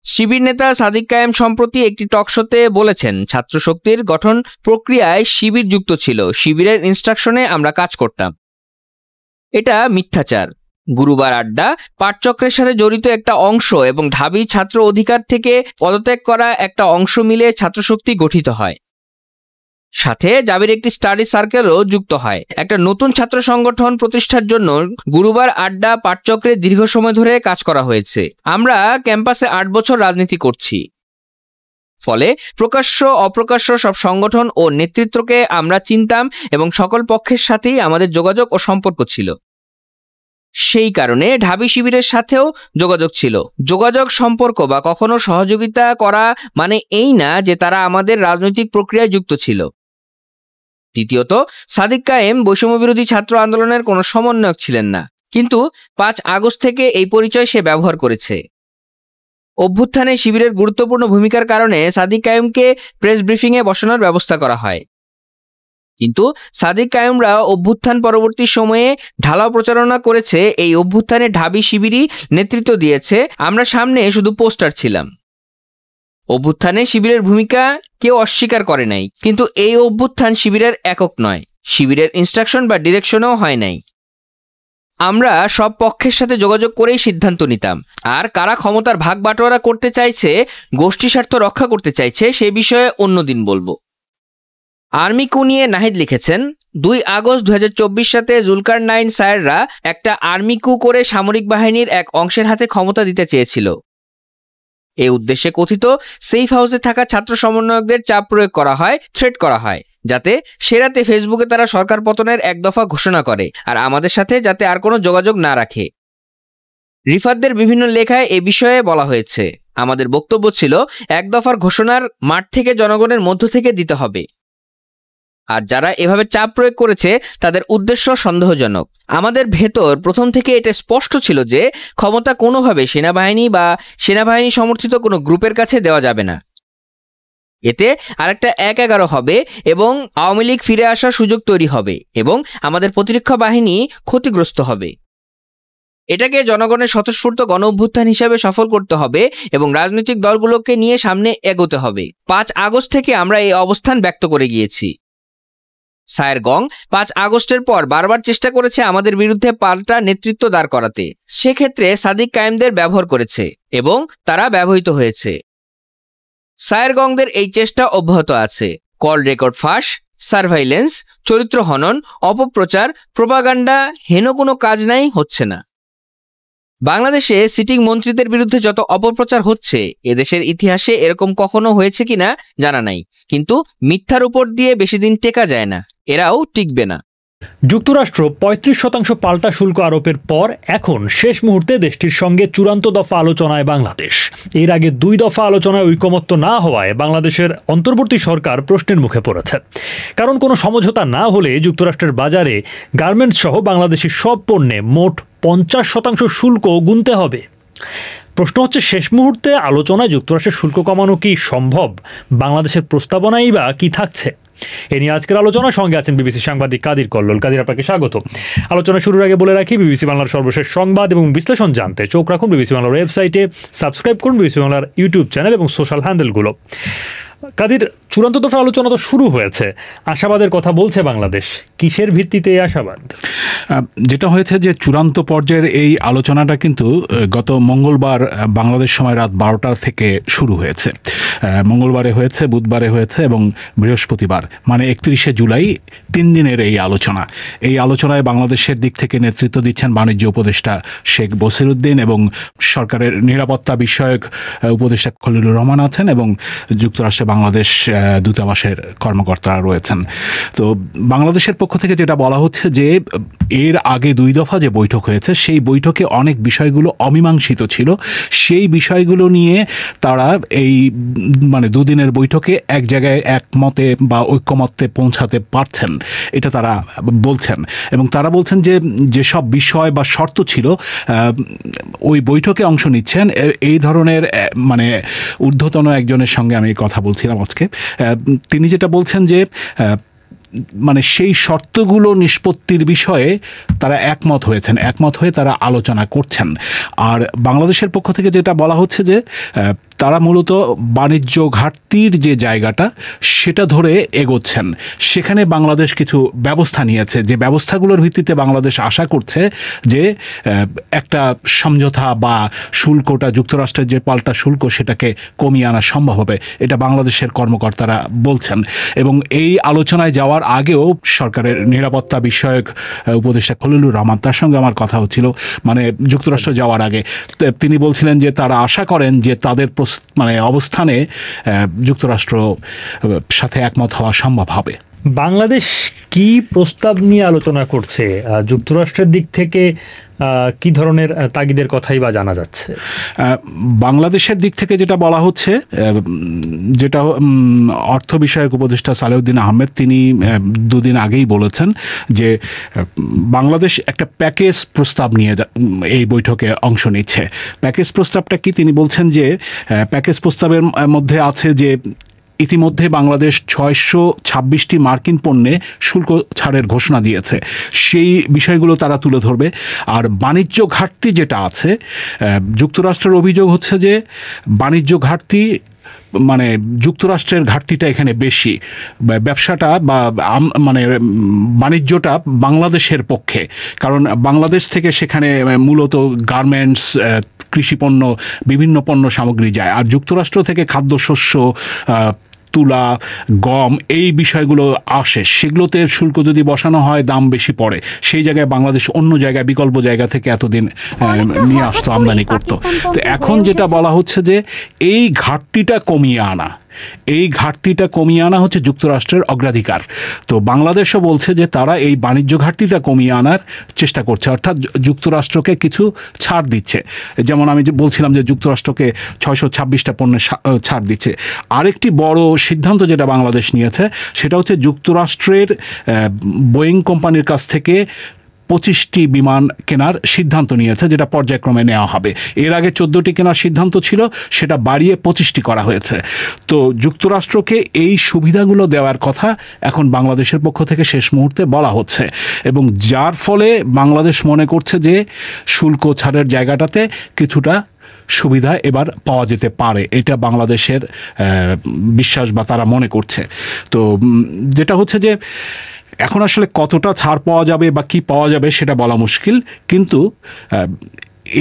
শিবির নেতা সাদিক কায়েম সম্প্রতি একটি টকশোতে বলেছেন, ছাত্র শক্তির গঠন প্রক্রিয়ায় শিবির যুক্ত ছিল, শিবিরের ইনস্ট্রাকশনে আমরা কাজ করতাম। এটা মিথ্যাচার। গুরুবার আড্ডা পাঠচক্রের সাথে জড়িত একটা অংশ এবং ঢাবি ছাত্র অধিকার থেকে পদত্যাগ করা একটা অংশ মিলে ছাত্রশক্তি গঠিত হয়। সাথে জাবির একটি স্টাডি সার্কেলও যুক্ত হয়। একটা নতুন ছাত্র সংগঠন প্রতিষ্ঠার জন্য গুরুবার আড্ডা পাঠচক্রে দীর্ঘ সময় ধরে কাজ করা হয়েছে। আমরা ক্যাম্পাসে 8 বছর রাজনীতি করছি। ফলে প্রকাশ্য অপ্রকাশ্য সব সংগঠন ও নেতৃত্বকে আমরা চিনতাম এবং সকল পক্ষের সাথেই আমাদের যোগাযোগ ও সম্পর্ক ছিল। সেই কারণে ঢাবি শিবিরের সাথেও যোগাযোগ ছিল। যোগাযোগ সম্পর্ক বা কখনো সহযোগিতা করা মানে এই না যে তারা আমাদের রাজনৈতিক প্রক্রিয়ায় যুক্ত ছিল। দ্বিতীয়ত, সাদিক কায়েম বৈষম্যবিরোধী ছাত্র আন্দোলনের কোনো সমন্বয়ক ছিলেন না, কিন্তু 5 আগস্ট থেকে এই পরিচয় সে ব্যবহার করেছে। অভ্যুত্থানে শিবিরের গুরুত্বপূর্ণ ভূমিকার কারণে সাদিক কায়েমকে প্রেস ব্রিফিংয়ে বসানোর ব্যবস্থা করা হয়। কিন্তু সাদিক কায়েমরা অভ্যুত্থান পরবর্তী সময়ে ঢালাও প্রচারণা করেছে এই অভ্যুত্থানে ঢাবি শিবিরই নেতৃত্ব দিয়েছে, আমরা সামনে শুধু পোস্টার ছিলাম। অভ্যুত্থানে শিবিরের ভূমিকা কেউ অস্বীকার করে নাই, কিন্তু এই অভ্যুত্থান শিবিরের একক নয়, শিবিরের ইনস্ট্রাকশন বা ডিরেকশনও হয় নাই। আমরা সব পক্ষের সাথে যোগাযোগ করেই সিদ্ধান্ত নিতাম। আর কারা ক্ষমতার ভাগ বাটোয়ারা করতে চাইছে, গোষ্ঠী স্বার্থ রক্ষা করতে চাইছে, সে বিষয়ে অন্যদিন বলবো। আর্মি কু নিয়ে নাহিদ লিখেছেন, 2 আগস্ট 2024 সালে জুলকারনাইন সায়েররা একটা আর্মি কু করে সামরিক বাহিনীর এক অংশের হাতে ক্ষমতা দিতে চেয়েছিল। এই উদ্দেশ্যে কথিত সেফ হাউসে থাকা ছাত্র সমন্বয়কদের চাপ প্রয়োগ করা হয়, থ্রেট করা হয়, যাতে সে রাতে ফেসবুকে তারা সরকার পতনের 1 দফা ঘোষণা করে আর আমাদের সাথে যাতে আর কোনো যোগাযোগ না রাখে। রিফাতদের বিভিন্ন লেখায় এ বিষয়ে বলা হয়েছে। আমাদের বক্তব্য ছিল 1 দফার ঘোষণার মাঠ থেকে জনগণের মধ্য থেকে দিতে হবে। আর যারা এভাবে চাপ প্রয়োগ করেছে তাদের উদ্দেশ্য সন্দেহজনক। আমাদের ভেতর প্রথম থেকে এটা স্পষ্ট ছিল যে ক্ষমতা কোনোভাবে সেনাবাহিনী বা সেনাবাহিনী সমর্থিত কোনো গ্রুপের কাছে দেওয়া যাবে না। এতে আরেকটা 1-11 হবে এবং আওয়ামী লীগ ফিরে আসার সুযোগ তৈরি হবে এবং আমাদের প্রতিরক্ষা বাহিনী ক্ষতিগ্রস্ত হবে। এটাকে জনগণের স্বতঃস্ফূর্ত গণ অভ্যুত্থান হিসাবে সফল করতে হবে এবং রাজনৈতিক দলগুলোকে নিয়ে সামনে এগোতে হবে। 5 আগস্ট থেকে আমরা এই অবস্থান ব্যক্ত করে গিয়েছি। সায়ের গং 5 আগস্টের পর বারবার চেষ্টা করেছে আমাদের বিরুদ্ধে পাল্টা নেতৃত্ব দাঁড় করাতে। সেক্ষেত্রে সাদিক কায়েমদের ব্যবহার করেছে এবং তারা ব্যবহৃত হয়েছে। সায়ের গংদের এই চেষ্টা অব্যাহত আছে। কল রেকর্ড ফাঁস, সার্ভাইলেন্স, চরিত্র হনন, অপপ্রচার, প্রোপাগান্ডা, হেন কোনো কাজ নাই, হচ্ছে না। বাংলাদেশে সিটিং মন্ত্রীদের বিরুদ্ধে যত অপপ্রচার হচ্ছে, এদেশের ইতিহাসে এরকম কখনো হয়েছে কিনা জানা নাই, কিন্তু মিথ্যার উপর দিয়ে বেশি দিন টেকা যায় না, এরাও টিকবে না। যুক্তরাষ্ট্র 35% পাল্টা শুল্ক আরোপের পর এখন শেষ মুহূর্তে দেশটির সঙ্গে চূড়ান্ত দফা আলোচনায় বাংলাদেশ। এর আগে 2 দফা আলোচনায় ঐকমত্য না হওয়ায় বাংলাদেশের অন্তর্বর্তী সরকার প্রশ্নের মুখে পড়েছে। কারণ কোনো সমঝোতা না হলে যুক্তরাষ্ট্রের বাজারে গার্মেন্টস সহ বাংলাদেশের সব পণ্যে মোট 50% শুল্ক গুনতে হবে। প্রশ্ন হচ্ছে, শেষ মুহূর্তে আলোচনায় যুক্তরাষ্ট্রের শুল্ক কমানো কি সম্ভব? বাংলাদেশের প্রস্তাবনাই বা কি থাকছে? এ নিয়ে আজকের আলোচনার সঙ্গে আছেন বিবিসি সাংবাদিক কাদির কল্লোল। কাদির, আপনাকে স্বাগত। আলোচনা শুরুর আগে বলে রাখি, বিবিসি বাংলার সর্বশেষ সংবাদ এবং বিশ্লেষণ জানতে চোখ রাখুন বিবিসি বাংলার ওয়েবসাইটে, সাবস্ক্রাইব করুন বিবিসি বাংলার ইউটিউব চ্যানেল এবং সোশ্যাল হ্যান্ডেলগুলো। কাদির, চূড়ান্ত দফা আলোচনা তো শুরু হয়েছে, আশাবাদের কথা বলছে বাংলাদেশ। কিসের ভিত্তিতে এই আশাবাদ? যেটা হয়েছে যে চূড়ান্ত পর্যায়ের এই আলোচনাটা কিন্তু গত মঙ্গলবার বাংলাদেশ সময় রাত 12টা থেকে শুরু হয়েছে। মঙ্গলবারে হয়েছে, বুধবারে হয়েছে এবং বৃহস্পতিবার, মানে 31শে জুলাই 3 দিনের এই আলোচনা। এই আলোচনায় বাংলাদেশের দিক থেকে নেতৃত্ব দিচ্ছেন বাণিজ্য উপদেষ্টা শেখ বসিরউদ্দিন এবং সরকারের নিরাপত্তা বিষয়ক উপদেষ্টা খলিলুর রহমান আছেন এবং যুক্তরাষ্ট্রের বাংলাদেশ দূতাবাসের কর্মকর্তারা রয়েছেন। তো বাংলাদেশের পক্ষ থেকে যেটা বলা হচ্ছে যে এর আগে 2 দফা যে বৈঠক হয়েছে সেই বৈঠকে অনেক বিষয়গুলো অমীমাংসিত ছিল, সেই বিষয়গুলো নিয়ে তারা এই মানে 2 দিনের বৈঠকে এক জায়গায় একমতে বা ঐক্যমত্যে পৌঁছাতে পারছেন, এটা তারা বলছেন। এবং তারা বলছেন যে যেসব বিষয় বা শর্ত ছিল ওই বৈঠকে অংশ নিচ্ছেন এই ধরনের মানে ঊর্ধ্বতন একজনের সঙ্গে আমি কথা বলছিলাম আজকে। তিনি যেটা বলছেন যে মানে সেই শর্তগুলো নিষ্পত্তির বিষয়ে তারা একমত হয়েছেন, একমত হয়ে তারা আলোচনা করছেন। আর বাংলাদেশের পক্ষ থেকে যেটা বলা হচ্ছে যে তারা মূলত বাণিজ্য ঘাটতির যে জায়গাটা সেটা ধরে এগোচ্ছেন, সেখানে বাংলাদেশ কিছু ব্যবস্থা নিয়েছে, যে ব্যবস্থাগুলোর ভিত্তিতে বাংলাদেশ আশা করছে যে একটা সমঝোতা বা শুল্কটা যুক্তরাষ্ট্রের যে পাল্টা শুল্ক সেটাকে কমিয়ে আনা সম্ভব হবে, এটা বাংলাদেশের কর্মকর্তারা বলছেন। এবং এই আলোচনায় যাওয়ার আগেও সরকারের নিরাপত্তা বিষয়ক উপদেষ্টা খলিলুর রহমান, তার সঙ্গে আমার কথা হচ্ছিল মানে যুক্তরাষ্ট্র যাওয়ার আগে, তিনি বলছিলেন যে তারা আশা করেন যে তাদের মানে অবস্থানে যুক্তরাষ্ট্র সাথে একমত হওয়া সম্ভব হবে। বাংলাদেশ কি প্রস্তাব নিয়ে আলোচনা করছে? যুক্তরাষ্ট্রের দিক থেকে কি ধরনের তাগিদের কথাই বা জানা যাচ্ছে? বাংলাদেশের দিক থেকে যেটা বলা হচ্ছে, যেটা অর্থ বিষয়ক উপদেষ্টা সালেউদ্দিন আহমেদ তিনি 2 দিন আগেই বলেছেন যে বাংলাদেশ একটা প্যাকেজ প্রস্তাব নিয়ে এই বৈঠকে অংশ নিচ্ছে। প্যাকেজ প্রস্তাবটা কি? তিনি বলছেন যে প্যাকেজ প্রস্তাবের মধ্যে আছে যে ইতিমধ্যে বাংলাদেশ 626টি মার্কিন পণ্যে শুল্ক ছাড়ের ঘোষণা দিয়েছে, সেই বিষয়গুলো তারা তুলে ধরবে। আর বাণিজ্য ঘাটতি যেটা আছে, যুক্তরাষ্ট্রের অভিযোগ হচ্ছে যে বাণিজ্য ঘাটতি মানে যুক্তরাষ্ট্রের ঘাটতিটা এখানে বেশি, ব্যবসাটা বা মানে বাণিজ্যটা বাংলাদেশের পক্ষে, কারণ বাংলাদেশ থেকে সেখানে মূলত গার্মেন্টস, কৃষিপণ্য, বিভিন্ন পণ্য সামগ্রী যায়, আর যুক্তরাষ্ট্র থেকে খাদ্যশস্য, তুলা, গম এই বিষয়গুলো আসে, সেগুলোতে শুল্ক যদি বসানো হয় দাম বেশি পড়ে, সেই জায়গায় বাংলাদেশ অন্য জায়গায় বিকল্প জায়গা থেকে এতদিন নিয়ে আসতো, আমদানি করতো। তো এখন যেটা বলা হচ্ছে যে এই ঘাটতিটা কমিয়ে আনা, এই ঘাটতিটা কমিয়ে আনা হচ্ছে যুক্তরাষ্ট্রের অগ্রাধিকার। তো বাংলাদেশও বলছে যে তারা এই বাণিজ্য ঘাটতিটা কমিয়ে আনার চেষ্টা করছে, অর্থাৎ যুক্তরাষ্ট্রকে কিছু ছাড় দিচ্ছে। যেমন আমি যে বলছিলাম যে যুক্তরাষ্ট্রকে 626টা পণ্যের ছাড় দিচ্ছে। আরেকটি বড় সিদ্ধান্ত যেটা বাংলাদেশ নিয়েছে সেটা হচ্ছে যুক্তরাষ্ট্রের বোয়িং কোম্পানির কাছ থেকে 25টি বিমান কেনার সিদ্ধান্ত নিয়েছে, যেটা পর্যায়ক্রমে নেওয়া হবে। এর আগে 14টি কেনার সিদ্ধান্ত ছিল, সেটা বাড়িয়ে 25টি করা হয়েছে। তো যুক্তরাষ্ট্রকে এই সুবিধাগুলো দেওয়ার কথা এখন বাংলাদেশের পক্ষ থেকে শেষ মুহূর্তে বলা হচ্ছে, এবং যার ফলে বাংলাদেশ মনে করছে যে শুল্ক ছাড়ের জায়গাটাতে কিছুটা সুবিধা এবার পাওয়া যেতে পারে, এটা বাংলাদেশের বিশ্বাস বা তারা মনে করছে। তো যেটা হচ্ছে যে এখন আসলে কতটা ছাড় পাওয়া যাবে বা কি পাওয়া যাবে সেটা বলা মুশকিল, কিন্তু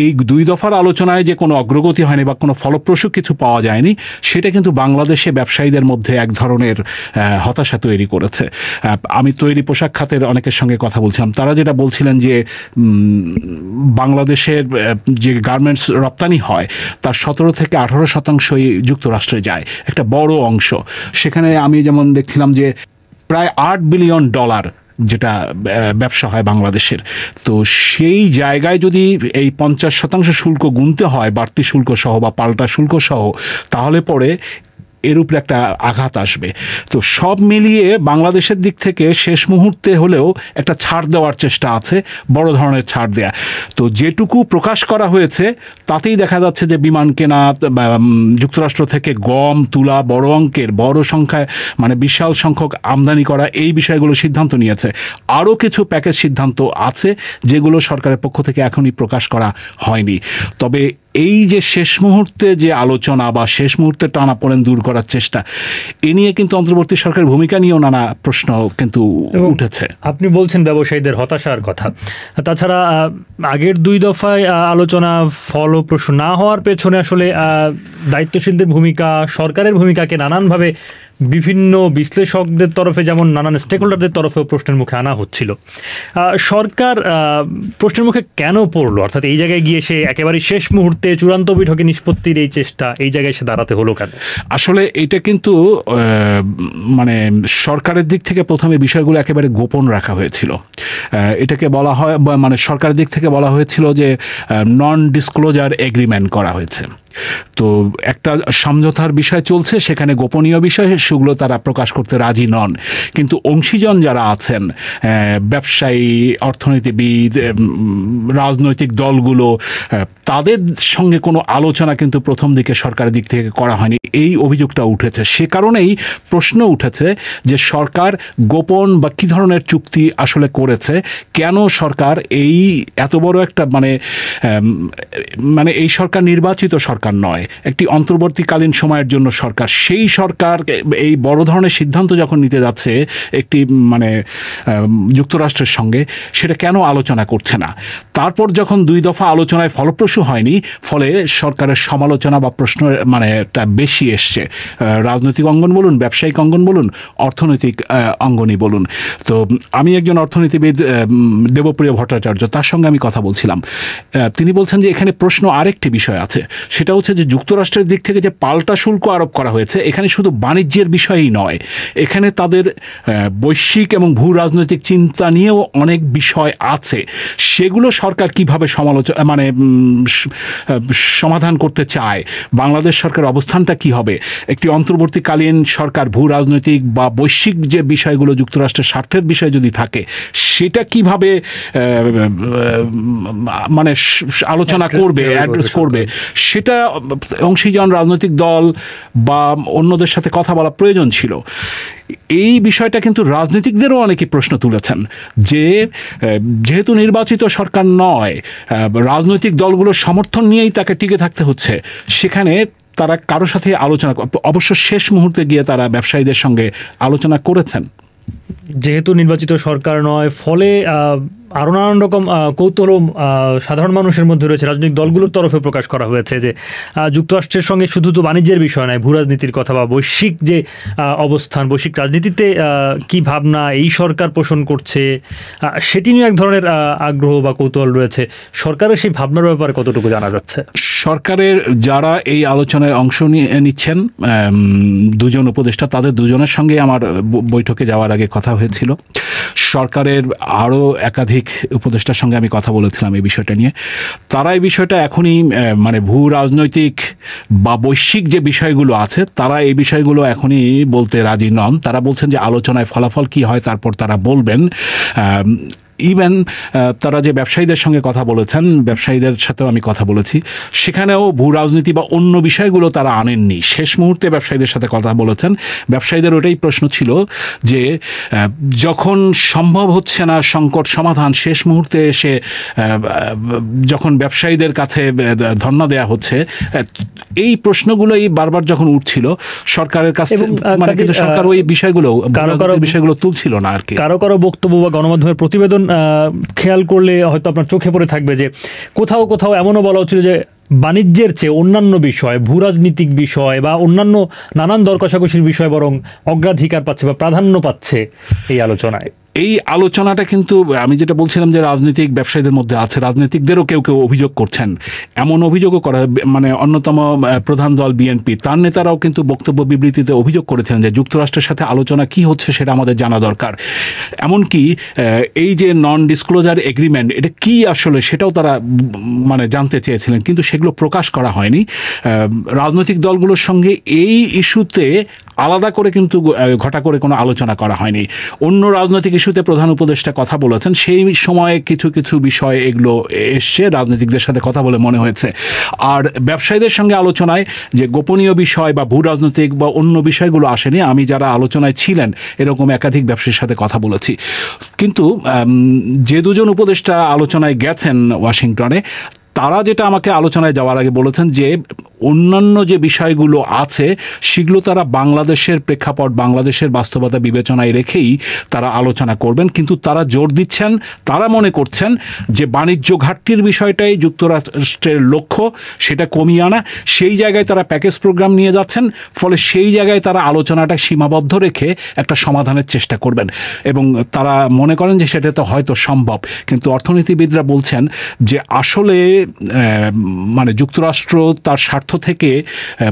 এই 2 দফার আলোচনায় যে কোনো অগ্রগতি হয়নি বা কোনো ফলপ্রসূ কিছু পাওয়া যায়নি, সেটা কিন্তু বাংলাদেশে ব্যবসায়ীদের মধ্যে এক ধরনের হতাশা তৈরি করেছে। আমি তৈরি পোশাক খাতের অনেকের সঙ্গে কথা বলছিলাম, তারা যেটা বলছিলেন যে বাংলাদেশের যে গার্মেন্টস রপ্তানি হয় তার 17 থেকে 18% যুক্তরাষ্ট্রে যায়, একটা বড় অংশ। সেখানে আমি যেমন দেখছিলাম যে প্রায় $8 বিলিয়ন যেটা ব্যবসা হয় বাংলাদেশের। তো সেই জায়গায় যদি এই 50% শুল্ক গুনতে হয়, বাড়তি শুল্ক সহ বা পাল্টা শুল্ক সহ, তাহলে পরে এর উপরে একটা আঘাত আসবে। তো সব মিলিয়ে বাংলাদেশের দিক থেকে শেষ মুহূর্তে হলেও একটা ছাড় দেওয়ার চেষ্টা আছে, বড় ধরনের ছাড় দেয়া। তো যেটুকু প্রকাশ করা হয়েছে তাতেই দেখা যাচ্ছে যে বিমান কেনা, যুক্তরাষ্ট্র থেকে গম, তুলা, বড় অঙ্কের, বড় সংখ্যায় মানে বিশাল সংখ্যক আমদানি করা, এই বিষয়গুলো সিদ্ধান্ত নিয়েছে। আরও কিছু প্যাকেজ সিদ্ধান্ত আছে যেগুলো সরকারের পক্ষ থেকে এখনই প্রকাশ করা হয়নি। তবে এই যে শেষ মুহূর্তে যে আলোচনা বা শেষ মুহূর্তে টানাপোড়েন দূর করার চেষ্টা, এ নিয়ে কিন্তু অন্তর্বর্তী সরকারের ভূমিকা নিয়েও নানা প্রশ্ন কিন্তু উঠেছে। আপনি বলছেন ব্যবসায়ীদের হতাশার কথা, তাছাড়া আগের 2 দফায় আলোচনা ফলপ্রসূ না হওয়ার পেছনে আসলে দায়িত্বশীলদের ভূমিকা, সরকারের ভূমিকাকে নানানভাবে বিভিন্ন বিশ্লেষকদের তরফে যেমন নানান স্টেক হোল্ডারদের তরফেও প্রশ্নের মুখে আনা হচ্ছিল। সরকার প্রশ্নের মুখে কেন পড়লো, অর্থাৎ এই জায়গায় গিয়ে সে একেবারে শেষ মুহূর্তে চূড়ান্ত বৈঠকে নিষ্পত্তির এই চেষ্টা, এই জায়গায় সে দাঁড়াতে হলো কেন? আসলে এটা কিন্তু মানে সরকারের দিক থেকে প্রথমে বিষয়গুলো একেবারে গোপন রাখা হয়েছিল। এটাকে বলা হয়, মানে সরকারের দিক থেকে বলা হয়েছিল যে নন ডিসক্লোজার এগ্রিমেন্ট করা হয়েছে। তো একটা সমঝোতার বিষয় চলছে, সেখানে গোপনীয় বিষয় সেগুলো তারা প্রকাশ করতে রাজি নন। কিন্তু অংশীজন যারা আছেন, ব্যবসায়ী, অর্থনীতিবিদ, রাজনৈতিক দলগুলো, তাদের সঙ্গে কোনো আলোচনা কিন্তু প্রথম দিকে সরকারের দিক থেকে করা হয়নি, এই অভিযোগটা উঠেছে। সে কারণেই প্রশ্ন উঠেছে যে সরকার গোপন বা কী ধরনের চুক্তি আসলে করেছে, কেন সরকার এই এত বড় একটা মানে এই সরকার নির্বাচিত সরকার নয়, একটি অন্তর্বর্তীকালীন সময়ের জন্য সরকার, সেই সরকার এই বড় ধরনের সিদ্ধান্ত যখন নিতে যাচ্ছে একটি মানে যুক্তরাষ্ট্রের সঙ্গে, সেটা কেন আলোচনা করছে না? তারপর যখন 2 দফা আলোচনায় ফলপ্রসূ হয়নি, ফলে সরকারের সমালোচনা বা প্রশ্ন মানে একটা বেশি এসছে, রাজনৈতিক অঙ্গন বলুন, ব্যবসায়িক অঙ্গন বলুন, অর্থনৈতিক অঙ্গনই বলুন। তো আমি একজন অর্থনীতিবিদ দেবপ্রিয় ভট্টাচার্য, তার সঙ্গে আমি কথা বলছিলাম। তিনি বলছেন যে এখানে প্রশ্ন আরেকটি বিষয় আছে, সেটা হচ্ছে যে যুক্তরাষ্ট্রের দিক থেকে যে পাল্টা শুল্ক আরোপ করা হয়েছে, এখানে শুধু বাণিজ্যের বিষয়ই নয়, এখানে তাদের বৈশ্বিক এবং ভূ রাজনৈতিক চিন্তা নিয়েও অনেক বিষয় আছে। সেগুলো সরকার কিভাবে মানে সমাধান করতে চায়, বাংলাদেশ সরকারের অবস্থানটা কি হবে, একটি অন্তর্বর্তীকালীন সরকার ভূ রাজনৈতিক বা বৈশ্বিক যে বিষয়গুলো যুক্তরাষ্ট্রের স্বার্থের বিষয় যদি থাকে, সেটা কিভাবে মানে আলোচনা করবে, অ্যাড্রেস করবে, সেটা অংশীজন রাজনৈতিক দল বা অন্যদের সাথে কথা বলা প্রয়োজন ছিল। এই বিষয়টা কিন্তু রাজনীতিকদেরও অনেকে প্রশ্ন তুলেছেন যে যেহেতু নির্বাচিত সরকার নয়, রাজনৈতিক দলগুলোর সমর্থন নিয়েই তাকে টিকে থাকতে হচ্ছে, সেখানে তারা কারোর সাথে আলোচনা, অবশ্য শেষ মুহূর্তে গিয়ে তারা ব্যবসায়ীদের সঙ্গে আলোচনা করেছেন। যেহেতু নির্বাচিত সরকার নয়, ফলে আরও নানান রকম কৌতূহল সাধারণ মানুষের মধ্যে রয়েছে, রাজনৈতিক দলগুলোর তরফে প্রকাশ করা হয়েছে যে যুক্তরাষ্ট্রের সঙ্গে শুধু তো বাণিজ্যের বিষয় নয়, ভূ রাজনীতির কথা বা বৈশ্বিক যে অবস্থান, বৈশ্বিক রাজনীতিতে কি ভাবনা এই সরকার পোষণ করছে, সেটি নিয়ে এক ধরনের আগ্রহ বা কৌতূহল রয়েছে। সরকারের সেই ভাবনার ব্যাপারে কতটুকু জানা যাচ্ছে? সরকারের যারা এই আলোচনায় অংশ নিচ্ছেন, 2 জন উপদেষ্টা, তাদের 2 জনের সঙ্গে আমার বৈঠকে যাওয়ার আগে কথা হয়েছিল। সরকারের আরও একাধিক উপদেষ্টার সঙ্গে আমি কথা বলেছিলাম এই বিষয়টা নিয়ে। তারা এই বিষয়টা এখনই মানে ভূ রাজনৈতিক বা বৈশ্বিক যে বিষয়গুলো আছে, তারা এই বিষয়গুলো এখনই বলতে রাজি নন। তারা বলছেন যে আলোচনায় ফলাফল কি হয় তারপর তারা বলবেন। ইভেন তারা যে ব্যবসায়ীদের সঙ্গে কথা বলেছেন, ব্যবসায়ীদের সাথেও আমি কথা বলেছি, সেখানেও ভূ রাজনীতি বা অন্য বিষয়গুলো তারা আনেননি। শেষ মুহূর্তে ব্যবসায়ীদের সাথে কথা বলেছেন। ব্যবসায়ীদের ওটাই প্রশ্ন ছিল যে যখন সম্ভব হচ্ছে না সংকট সমাধান, শেষ মুহূর্তে এসে যখন ব্যবসায়ীদের কাছে ধর্ণা দেয়া হচ্ছে, এই প্রশ্নগুলোই বারবার যখন উঠছিল সরকারের কাছে, মানে কিন্তু সরকার ওই বিষয়গুলো তুলছিল না আর কি। কারো কারো বক্তব্য বা গণমাধ্যমের প্রতিবেদন খেয়াল করলে হয়তো আপনার চোখে পড়ে থাকবে যে কোথাও কোথাও এমনও বলা হচ্ছিল যে বাণিজ্যের চেয়ে অন্যান্য বিষয়, ভূ রাজনীতিক বিষয় বা অন্যান্য নানান দর কষাকষির বিষয় বরং অগ্রাধিকার পাচ্ছে বা প্রাধান্য পাচ্ছে এই আলোচনায়। এই আলোচনাটা কিন্তু আমি যেটা বলছিলাম যে রাজনৈতিক ব্যবসায়ীদের মধ্যে আছে, রাজনীতিকদেরও কেউ কেউ অভিযোগ করছেন, এমন অভিযোগও করা, মানে অন্যতম প্রধান দল বিএনপি, তার নেতারাও কিন্তু বক্তব্য বিবৃতিতে অভিযোগ করেছেন যে যুক্তরাষ্ট্রের সাথে আলোচনা কি হচ্ছে সেটা আমাদের জানা দরকার। এমনকি এই যে নন ডিসক্লোজার এগ্রিমেন্ট, এটা কি আসলে সেটাও তারা মানে জানতে চেয়েছিলেন, কিন্তু সেগুলো প্রকাশ করা হয়নি। রাজনৈতিক দলগুলোর সঙ্গে এই ইস্যুতে আলাদা করে কিন্তু ঘটা করে কোনো আলোচনা করা হয়নি। অন্য রাজনৈতিক ইস্যুতে প্রধান উপদেষ্টা কথা বলেছেন, সেই সময়ে কিছু কিছু বিষয় এগুলো এসছে, রাজনীতিকদের সাথে কথা বলে মনে হয়েছে। আর ব্যবসায়ীদের সঙ্গে আলোচনায় যে গোপনীয় বিষয় বা ভূ রাজনৈতিক বা অন্য বিষয়গুলো আসেনি। আমি যারা আলোচনায় ছিলেন এরকম একাধিক ব্যবসায়ীর সাথে কথা বলেছি। কিন্তু যে 2 জন উপদেষ্টা আলোচনায় গেছেন ওয়াশিংটনে, তারা যেটা আমাকে আলোচনায় যাওয়ার আগে বলেছেন যে অন্যান্য যে বিষয়গুলো আছে সেগুলো তারা বাংলাদেশের প্রেক্ষাপট, বাংলাদেশের বাস্তবতা বিবেচনায় রেখেই তারা আলোচনা করবেন, কিন্তু তারা জোর দিচ্ছেন, তারা মনে করছেন যে বাণিজ্য ঘাটতির বিষয়টাই যুক্তরাষ্ট্রের লক্ষ্য, সেটা কমিয়ে আনা, সেই জায়গায় তারা প্যাকেজ প্রোগ্রাম নিয়ে যাচ্ছেন, ফলে সেই জায়গায় তারা আলোচনাটা সীমাবদ্ধ রেখে একটা সমাধানের চেষ্টা করবেন এবং তারা মনে করেন যে সেটা তো হয়তো সম্ভব। কিন্তু অর্থনীতিবিদরা বলছেন যে আসলে মানে যুক্তরাষ্ট্র তার স্বার্থ থেকে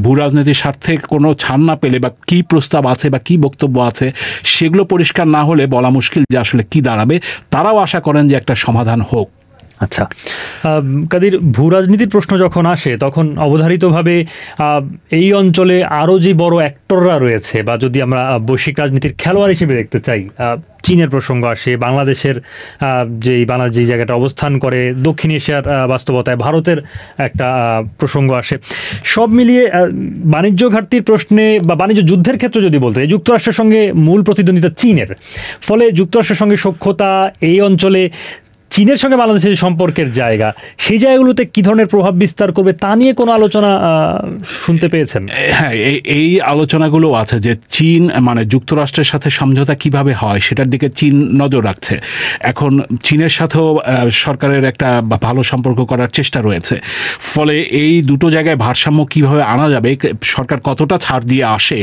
ভূ রাজনীতির স্বার্থে কোনো ছাড় না পেলে বা কী প্রস্তাব আছে বা কী বক্তব্য আছে সেগুলো পরিষ্কার না হলে বলা মুশকিল যে আসলে কী দাঁড়াবে। তারাও আশা করেন যে একটা সমাধান হোক। আচ্ছা কাদির, ভূ রাজনীতির প্রশ্ন যখন আসে তখন অবধারিতভাবে এই অঞ্চলে আরও যে বড় অ্যাক্টররা রয়েছে বা যদি আমরা বৈশ্বিক রাজনীতির খেলোয়াড় হিসেবে দেখতে চাই, চীনের প্রসঙ্গ আসে, বাংলাদেশের বাংলাদেশ যে জায়গাটা অবস্থান করে, দক্ষিণ এশিয়ার বাস্তবতায় ভারতের একটা প্রসঙ্গ আসে। সব মিলিয়ে বাণিজ্য ঘাটতির প্রশ্নে বা বাণিজ্য যুদ্ধের ক্ষেত্রে যদি বলতে, যুক্তরাষ্ট্রের সঙ্গে মূল প্রতিদ্বন্দ্বিতা চীনের, ফলে যুক্তরাষ্ট্রের সঙ্গে সখ্যতা এই অঞ্চলে চীনের সঙ্গে বাংলাদেশের সম্পর্কের জায়গা, সেই জায়গাগুলোতে কি ধরনের প্রভাব বিস্তার করবে তা নিয়ে কোনো আলোচনা শুনতে পেয়েছেন? হ্যাঁ, এই আলোচনাগুলো আছে যে চীন মানে যুক্তরাষ্ট্রের সাথে সমঝোতা কিভাবে হয় সেটার দিকে চীন নজর রাখছে। এখন চীনের সাথেও সরকারের একটা ভালো সম্পর্ক করার চেষ্টা রয়েছে, ফলে এই দুটো জায়গায় ভারসাম্য কিভাবে আনা যাবে, সরকার কতটা ছাড় দিয়ে আসে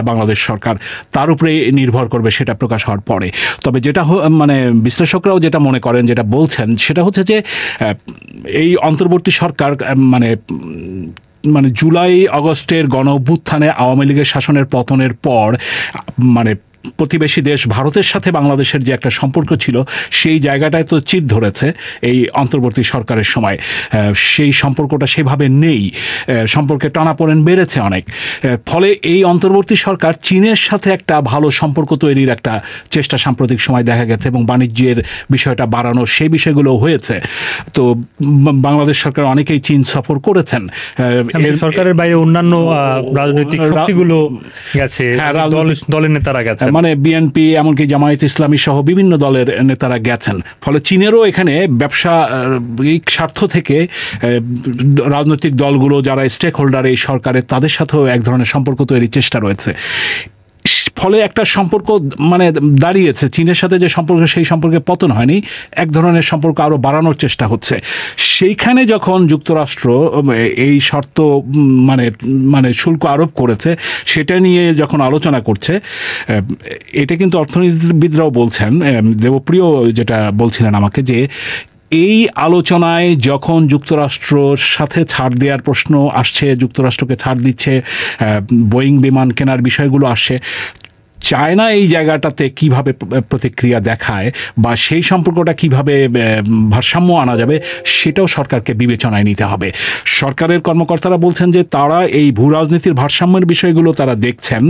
বাংলাদেশ সরকার, তার উপরে নির্ভর করবে সেটা প্রকাশ হওয়ার পরে। তবে যেটা মানে বিশ্লেষকরাও যেটা মনে করেন, যেটা বলছেন, সেটা হচ্ছে যে এই অন্তর্বর্তী সরকার মানে জুলাই আগস্টের গণ অভ্যুত্থানে আওয়ামী লীগের শাসনের পতনের পর মানে প্রতিবেশী দেশ ভারতের সাথে বাংলাদেশের যে একটা সম্পর্ক ছিল সেই জায়গাটায় তো চির ধরেছে এই অন্তর্বর্তী সরকারের সময়। সেই সম্পর্কটা সেভাবে নেই, সম্পর্কে টানাপোড়েন বেড়েছে অনেক। ফলে এই অন্তর্বর্তী সরকার চীনের সাথে একটা ভালো সম্পর্ক তৈরির একটা চেষ্টা সাম্প্রতিক সময় দেখা গেছে এবং বাণিজ্যের বিষয়টা বাড়ানোর সেই বিষয়গুলো হয়েছে। তো বাংলাদেশ সরকার অনেকেই চীন সফর করেছেন, সরকারের বাইরে অন্যান্য রাজনৈতিক শক্তিগুলো গেছে, দলের নেতারা গেছে, মানে বিএনপি এমনকি জামায়াত ইসলামী সহ বিভিন্ন দলের নেতারা গেছেন। ফলে চীনেরও এখানে ব্যবসায়িক স্বার্থ থেকে রাজনৈতিক দলগুলো যারা স্টেক হোল্ডার এই সরকারের, তাদের সাথেও এক ধরনের সম্পর্ক তৈরির চেষ্টা রয়েছে। ফলে একটা সম্পর্ক মানে দাঁড়িয়েছে, চীনের সাথে যে সম্পর্ক সেই সম্পর্কে পতন হয়নি, এক ধরনের সম্পর্ক আরও বাড়ানোর চেষ্টা হচ্ছে। সেইখানে যখন যুক্তরাষ্ট্র এই শর্ত মানে শুল্ক আরোপ করেছে, সেটা নিয়ে যখন আলোচনা করছে, এটা কিন্তু অর্থনীতিবিদরাও বলছেন, দেবপ্রিয় যেটা বলছিলেন আমাকে, যে এই আলোচনায় যখন যুক্তরাষ্ট্রর সাথে ছাড় দেওয়ার প্রশ্ন আসছে, যুক্তরাষ্ট্রকে ছাড় দিচ্ছে, বোয়িং বিমান কেনার বিষয়গুলো আসছে, চায়না এই জায়গাটাতে কিভাবে প্রতিক্রিয়া দেখায় বা সেই সম্পর্কটা কিভাবে ভারসাম্য আনা যাবে সেটাও সরকারকে বিবেচনায় নিতে হবে। সরকারের কর্মকর্তারা বলছেন যে তারা এই ভূ রাজনীতির ভারসাম্যের বিষয়গুলো তারা দেখছেন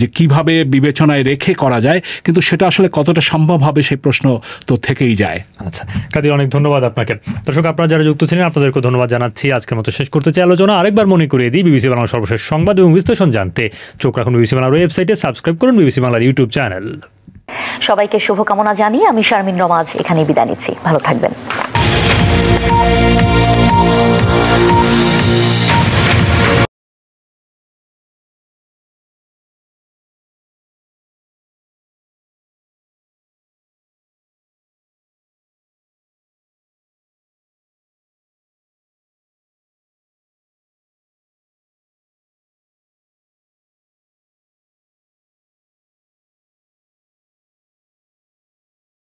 যে কিভাবে বিবেচনায় রেখে করা যায়, কিন্তু সেটা আসলে কতটা সম্ভব হবে সেই প্রশ্ন তো থেকেই যায়। আচ্ছা কাদির, অনেক ধন্যবাদ আপনাকে। দর্শক, আপনারা যারা যুক্ত ছিলেন আপনাদেরকে ধন্যবাদ জানাচ্ছি। আজকের মতো শেষ করতে চাই আলোচনা। আরেকবার মনে করিয়ে দিই, বিবিসি বাংলার সর্বশেষ সংবাদ এবং বিশ্লেষণ জানতে চোখ রাখুন বিবিসি বাংলার ওয়েবসাইটে, সাবস্ক্রাইব করুন বিবিসি বাংলার ইউটিউব চ্যানেল। সবাইকে শুভকামনা জানিয়ে আমি শারমিন রমাজ এখানেই বিদায় নিচ্ছি। ভালো থাকবেন।